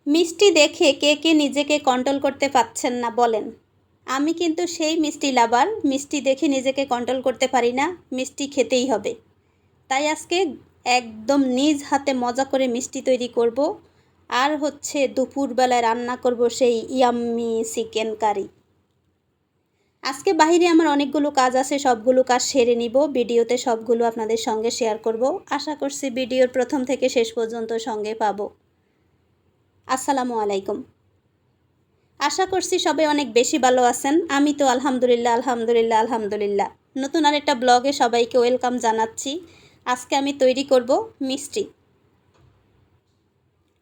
মিষ্টি দেখে কে কে নিজেকে কন্ট্রোল করতে পারছেন না বলেন। আমি কিন্তু সেই মিষ্টি লাভার, মিষ্টি দেখে নিজেকে কন্ট্রোল করতে পারি না, মিষ্টি খেতেই হবে। তাই আজকে একদম নিজ হাতে মজা করে মিষ্টি তৈরি করব। আর হচ্ছে দুপুরবেলায় রান্না করব সেই ইয়াম্মি চিকেন কারি। আজকে বাইরে আমার অনেকগুলো কাজ আছে, সবগুলো কাজ সেরে নিব। ভিডিওতে সবগুলো আপনাদের সঙ্গে শেয়ার করব। আশা করছি ভিডিওর প্রথম থেকে শেষ পর্যন্ত সঙ্গে পাবো। আসসালামু আলাইকুম। আশা করছি সবাই অনেক বেশি ভালো আছেন। আমি তো আলহামদুলিল্লাহ। নতুন আরেকটা ব্লগে সবাইকে ওয়েলকাম জানাচ্ছি। আজকে আমি তৈরি করব মিষ্টি।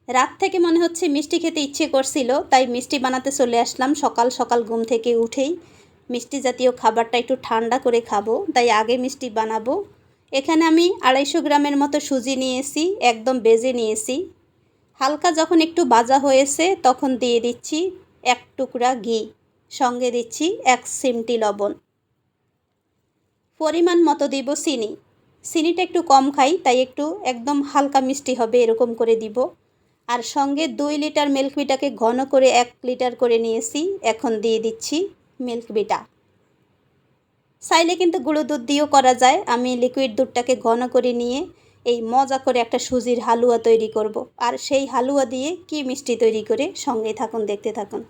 রাত থেকে মনে হচ্ছে মিষ্টি খেতে ইচ্ছে করছিল, তাই মিষ্টি বানাতে চলে আসলাম। সকাল সকাল ঘুম থেকে উঠেই মিষ্টি জাতীয় খাবারটা একটু ঠান্ডা করে খাবো, তাই আগে মিষ্টি বানাবো। এখানে আমি 250 গ্রামের মতো সুজি নিয়েছি, একদম বেজে নিয়েছি। হালকা যখন একটু ভাজা হয়েছে তখন দিয়ে দিচ্ছি 1 টুকরা ঘি, সঙ্গে দিচ্ছি 1 চিমটি লবণ। পরিমাণ মতো দিব চিনি। চিনিটা একটু কম খাই, তাই একটু একদম হালকা মিষ্টি হবে এরকম করে দিব। আর সঙ্গে 2 লিটার মিল্ক ভিটাকে ঘন করে 1 লিটার করে নিয়েছি। এখন দিয়ে দিচ্ছি মিল্ক ভিটা। চাইলে কিন্তু গুঁড়ো দুধ দিয়েও করা যায়। আমি লিকুইড দুধটাকে ঘন করে নিয়ে এই মজা করে একটা সুজির হালুয়া তৈরি করব। আর সেই হালুয়া দিয়ে কি মিষ্টি তৈরি করে, সঙ্গে থাকুন, দেখতে থাকুন।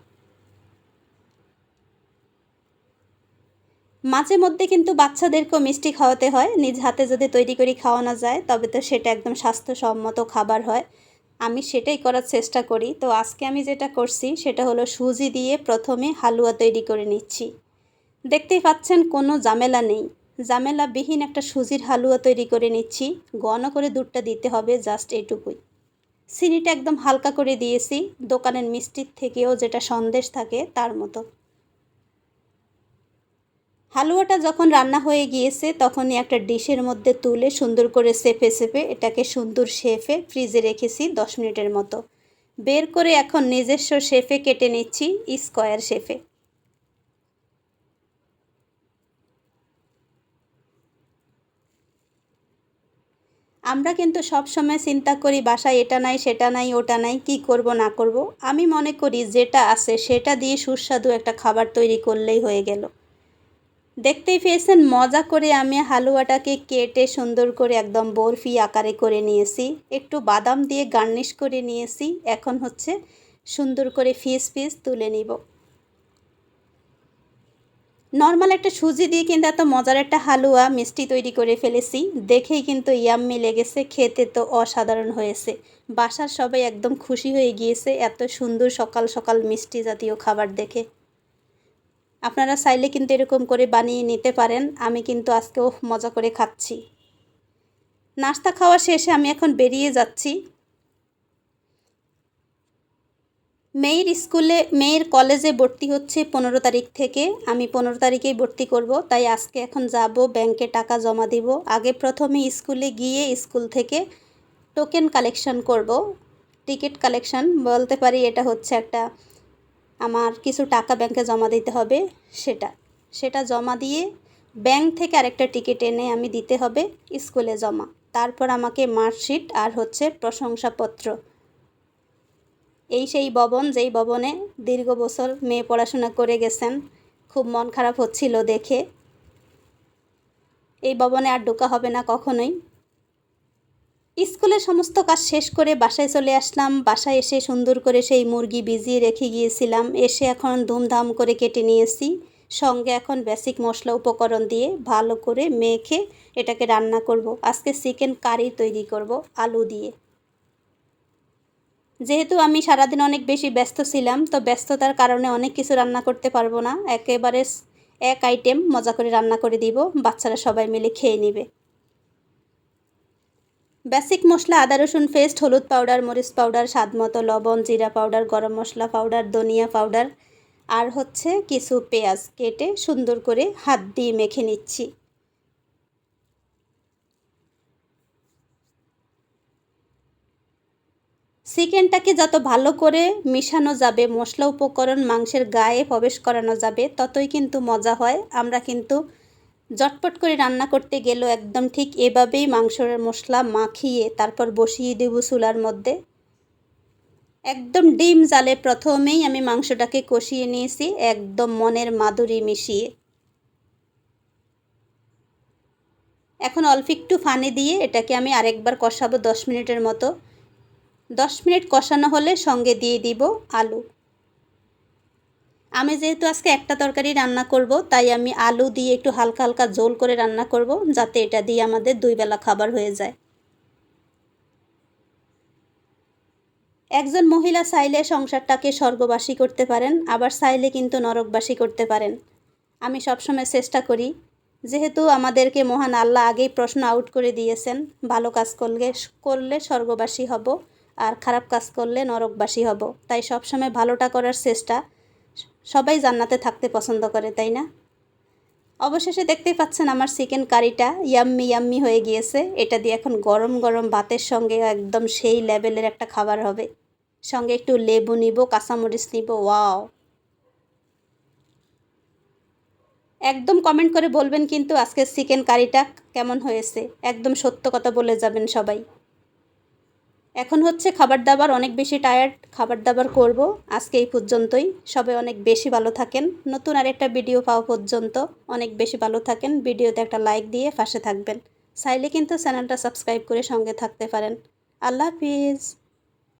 মাঝে মধ্যে কিন্তু বাচ্চাদেরকেও মিষ্টি খাওয়াতে হয়। নিজ হাতে যদি তৈরি করে খাওয়ানো যায় তবে তো সেটা একদম স্বাস্থ্যসম্মত খাবার হয়। আমি সেটাই করার চেষ্টা করি। তো আজকে আমি যেটা করছি সেটা হলো সুজি দিয়ে প্রথমে হালুয়া তৈরি করে নিচ্ছি। দেখতেই পাচ্ছেন কোনো ঝামেলা নেই, ঝামেলাবিহীন একটা সুজির হালুয়া তৈরি করে নিচ্ছি। ঘন করে দুধটা দিতে হবে, জাস্ট এইটুকুই। চিনিটা একদম হালকা করে দিয়েছি, দোকানের মিষ্টির থেকেও যেটা সন্দেশ থাকে তার মতো। হালুয়াটা যখন রান্না হয়ে গিয়েছে তখনই একটা ডিশের মধ্যে তুলে সুন্দর করে চেপে এটাকে সুন্দর শেপে ফ্রিজে রেখেছি 10 মিনিটের মতো। বের করে এখন নিজস্ব শেপে কেটে নিচ্ছি, স্কোয়ার শেপে। আমরা কিন্তু সব সময় চিন্তা করি বাসায় এটা নাই, সেটা নাই, ওটা নাই, কি করব না করব। আমি মনে করি যেটা আছে সেটা দিয়ে সুস্বাদু একটা খাবার তৈরি করলেই হয়ে গেল। দেখতেই পেয়েছেন মজা করে আমি হালুয়াটাকে কেটে সুন্দর করে একদম বরফি আকারে করে নিয়েছি। একটু বাদাম দিয়ে গার্নিশ করে নিয়েছি। এখন হচ্ছে সুন্দর করে পিস তুলে নিব। নর্মাল একটা সুজি দিয়ে কিন্তু এত মজার একটা হালুয়া মিষ্টি তৈরি করে ফেলেছি। দেখেই কিন্তু ইয়াম্মি লেগেছে, খেতে তো অসাধারণ হয়েছে। বাসার সবাই একদম খুশি হয়ে গিয়েছে এত সুন্দর সকাল সকাল মিষ্টি জাতীয় খাবার দেখে। আপনারা চাইলে কিন্তু এরকম করে বানিয়ে নিতে পারেন। আমি কিন্তু আজকেও মজা করে খাচ্ছি। নাস্তা খাওয়া শেষে আমি এখন বেরিয়ে যাচ্ছি। মেয়ের কলেজে ভর্তি হচ্ছে 15 তারিখ থেকে। আমি 15 তারিখেই ভর্তি করব, তাই আজকে এখন যাব ব্যাংকে টাকা জমা দিব। আগে প্রথমে স্কুলে গিয়ে স্কুল থেকে টোকেন কালেকশন করব, টিকিট কালেকশন বলতে পারি। এটা হচ্ছে একটা আমার কিছু টাকা ব্যাংকে জমা দিতে হবে, সেটা জমা দিয়ে ব্যাংক থেকে আরেকটা টিকিট এনে আমি দিতে হবে স্কুলে জমা। তারপর আমাকে মার্কশিট আর হচ্ছে প্রশংসাপত্র। এই সেই ভবন, যেই ভবনে দীর্ঘ বছর মেয়ে পড়াশোনা করে গেছেন। খুব মন খারাপ হচ্ছিল দেখে। এই ভবনে আর ঢোকা হবে না কখনোই। স্কুলের সমস্ত কাজ শেষ করে বাসায় চলে আসলাম। বাসায় এসে সুন্দর করে সেই মুরগি ভিজিয়ে রেখে গিয়েছিলাম, এসে এখন ধুমধাম করে কেটে নিয়েছি। সঙ্গে এখন বেসিক মশলা উপকরণ দিয়ে ভালো করে মেখে এটাকে রান্না করব। আজকে চিকেন কারি তৈরি করব আলু দিয়ে। যেহেতু আমি সারাদিন অনেক বেশি ব্যস্ত ছিলাম, তো ব্যস্ততার কারণে অনেক কিছু রান্না করতে পারবো না। একেবারে এক আইটেম মজা করে রান্না করে দিব, বাচ্চারা সবাই মিলে খেয়ে নেবে। বেসিক মশলা আদা রসুন পেস্ট, হলুদ পাউডার, মরিচ পাউডার, স্বাদমতো লবণ, জিরা পাউডার, গরম মশলা পাউডার, ধনিয়া পাউডার আর হচ্ছে কিছু পেঁয়াজ কেটে সুন্দর করে হাত দিয়ে মেখে নিচ্ছি। চিকেনটাকে যত ভালো করে মিশানো যাবে, মশলা উপকরণ মাংসের গায়ে প্রবেশ করানো যাবে, ততই কিন্তু মজা হয়। আমরা কিন্তু ঝটপট করে রান্না করতে গেলেও একদম ঠিক এভাবেই মাংসের মশলা মাখিয়ে তারপর বসিয়ে দেব চুলার মধ্যে। একদম ডিম জালে প্রথমেই আমি মাংসটাকে কষিয়ে নিয়েছি একদম মনের মাধুরী মিশিয়ে। এখন অল্প একটু পানি দিয়ে এটাকে আমি আরেকবার কষাবো 10 মিনিটের মতো। 10 মিনিট কষানো হলে সঙ্গে দিয়ে দিব আলু। আমি যেহেতু আজকে একটা তরকারি রান্না করব, তাই আমি আলু দিয়ে একটু হালকা হালকা ঝোল করে রান্না করব, যাতে এটা দিয়ে আমাদের 2 বেলা খাবার হয়ে যায়। একজন মহিলা চাইলে সংসারটাকে স্বর্গবাসী করতে পারেন, আবার চাইলে কিন্তু নরকবাসী করতে পারেন। আমি সবসময় চেষ্টা করি, যেহেতু আমাদেরকে মহান আল্লাহ আগেই প্রশ্ন আউট করে দিয়েছেন, ভালো কাজ করলে স্বর্গবাসী হব, আর খারাপ কাজ করলে নরকবাসী হব। তাই সবসময় ভালোটা করার চেষ্টা। সবাই জান্নাতে থাকতে পছন্দ করে, তাই না? অবশেষে দেখতেই পাচ্ছেন আমার চিকেন কারিটা ইয়াম্মি ইয়াম্মি হয়ে গিয়েছে। এটা দিয়ে এখন গরম গরম ভাতের সঙ্গে একদম সেই লেভেলের একটা খাবার হবে। সঙ্গে একটু লেবু নিব, কাঁচামরিচ নিব। ওয়াও! একদম কমেন্ট করে বলবেন কিন্তু আজকের চিকেন কারিটা কেমন হয়েছে। একদম সত্য কথা বলে যাবেন সবাই। এখন হচ্ছে খাবার দাবার অনেক বেশি টায়ার্ড, খাবার দাবার করব। আজকে এই পর্যন্তই। সবাই অনেক বেশি ভালো থাকেন। নতুন আরেকটা ভিডিও পাওয়া পর্যন্ত অনেক বেশি ভালো থাকেন। ভিডিওতে একটা লাইক দিয়ে পাশে থাকবেন। চাইলে কিন্তু চ্যানেলটা সাবস্ক্রাইব করে সঙ্গে থাকতে পারেন। আল্লাহ হাফিজ।